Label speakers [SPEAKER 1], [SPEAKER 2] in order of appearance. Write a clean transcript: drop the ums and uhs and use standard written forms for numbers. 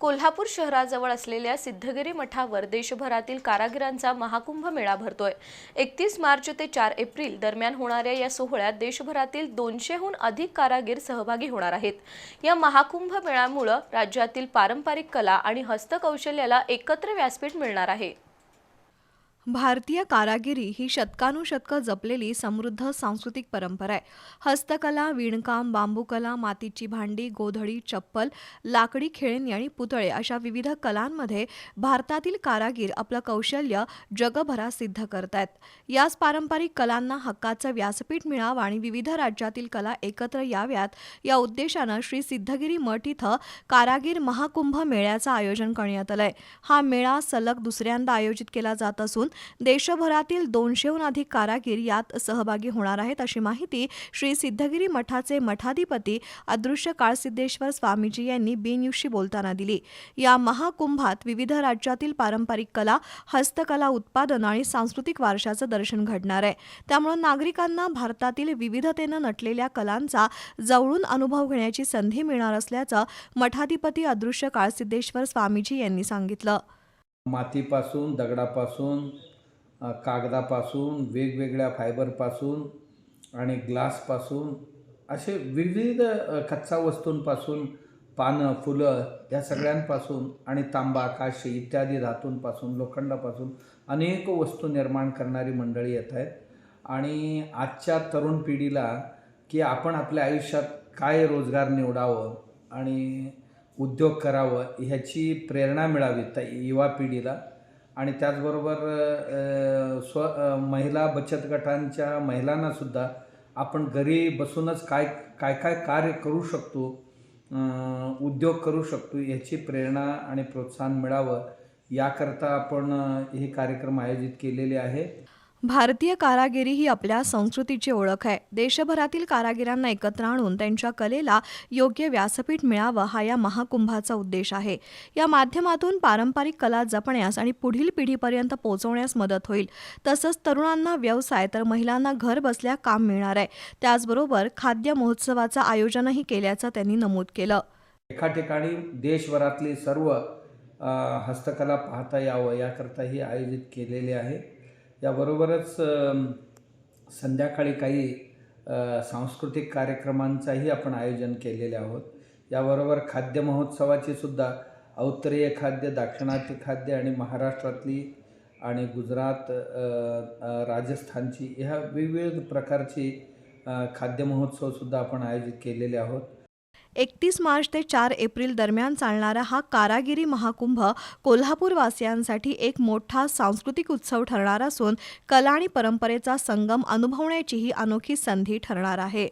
[SPEAKER 1] कोल्हापूर शहराजवळ असलेल्या सिद्धगिरी मठावर देशभरातील कारागिरांचा महाकुंभ मेळा भरतोय। 31 मार्च ते 4 एप्रिल दरम्यान होणाऱ्या या सोहळ्यात देशभरातील 200हून अधिक कारागीर सहभागी होणार आहेत। या महाकुंभ मेळ्यामुळे राज्यातील पारंपरिक कला आणि हस्तकौशल्याला एकत्र व्यासपीठ मिळणार आहे।
[SPEAKER 2] भारतीय कारागिरी ही शतकानुशतकं जपलेली समृद्ध सांस्कृतिक परंपरा आहे। हस्तकला, विणकाम, बांबूकला, मातीची भांडी, गोधडी, चप्पल, लाकडी खेळणी आणि पुतळे अशा विविध कलांमध्ये भारतातील कारागीर आपलं कौशल्य जगभरात सिद्ध करतायत। याच पारंपरिक कलांना हक्काचं व्यासपीठ मिळावं आणि विविध राज्यातील कला एकत्र याव्यात या उद्देशानं श्री सिद्धगिरी मठ इथं कारागीर महाकुंभ मेळ्याचं आयोजन करण्यात आलंय। हा मेळा सलग दुसऱ्यांदा आयोजित केला जात असून देशभरातील 200हून अधिक कारागीर यात सहभागी होणार आहेत, अशी माहिती श्री सिद्धगिरी मठाचे मठाधिपती अदृश्य काळसिद्धेश्वर स्वामीजी यांनी बी-न्यूजशी बोलताना दिली। या महाकुंभात विविध राज्यातील पारंपरिक कला, हस्तकला उत्पादन आणि सांस्कृतिक वारशाचं दर्शन घडणार आहे। त्यामुळे नागरिकांना भारतातील विविधतेनं नटलेल्या कलांचा जवळून अनुभव घेण्याची संधी मिळणार असल्याचं मठाधिपती अदृश्य काळसिद्धेश्वर स्वामीजी यांनी सांगितलं।
[SPEAKER 3] मातीपासून, दगडापासून, कागदापासून, वेगवेगळ्या फायबरपासून आणि ग्लासपासून असे विविध कच्चा वस्तूंपासून, पानं, फुलं या सगळ्यांपासून आणि तांबा, काशी इत्यादी धातूंपासून, लोखंडापासून अनेक वस्तू निर्माण करणारी मंडळी येत आहेत। आणि आजच्या तरुण पिढीला की आपण आपल्या आयुष्यात काय रोजगार निवडावं आणि उद्योग करावं ह्याची प्रेरणा मिळावी त्या युवा पिढीला। आणि त्याचबरोबर महिला बचत गटांच्या महिलांनासुद्धा आपण घरी बसूनच काय कार्य करू शकतो, उद्योग करू शकतो ह्याची प्रेरणा आणि प्रोत्साहन मिळावं याकरता आपण हे कार्यक्रम आयोजित केलेले आहे।
[SPEAKER 2] भारतीय कारागिरी ही आपल्या संस्कृतीची ओळख आहे। देशभरातील कारागिरांना एकत्र आणून त्यांच्या कलेला योग्य व्यासपीठ मिळावं हा या महाकुंभाचा उद्देश आहे। या माध्यमातून पारंपरिक कला जपण्यास आणि पुढील पिढीपर्यंत पोहोचवण्यास मदत होईल। तसंच तरुणांना व्यवसाय तर महिलांना घर बसल्या काम मिळणार आहे। त्याचबरोबर खाद्य महोत्सवाचं आयोजनही केल्याचं त्यांनी नमूद केलं।
[SPEAKER 3] एका ठिकाणी देशभरातली सर्व हस्तकला पाहता यावं याकरता ही आयोजित केलेले आहे। याबरोबरच संध्याकाळी काही सांस्कृतिक कार्यक्रमांचाही आपण आयोजन केलेले आहोत। याबरोबर खाद्य महोत्सवाची सुद्धा उत्तरीय खाद्य, दाक्षिणात्य खाद्य आणि महाराष्ट्रातली आणि गुजरात, राजस्थानची ह्या विविध प्रकारची खाद्य महोत्सवसुद्धा आपण आयोजित केलेले आहोत।
[SPEAKER 2] 31 मार्च ते 4 एप्रिल दरम्यान चालणारा हा कारागिरी महाकुंभ कोल्हापूरवासियांसाठी एक मोठा सांस्कृतिक उत्सव ठरणार असून कला आणि परंपरेचा संगम अनुभवण्याची ही अनोखी संधी ठरणार आहे।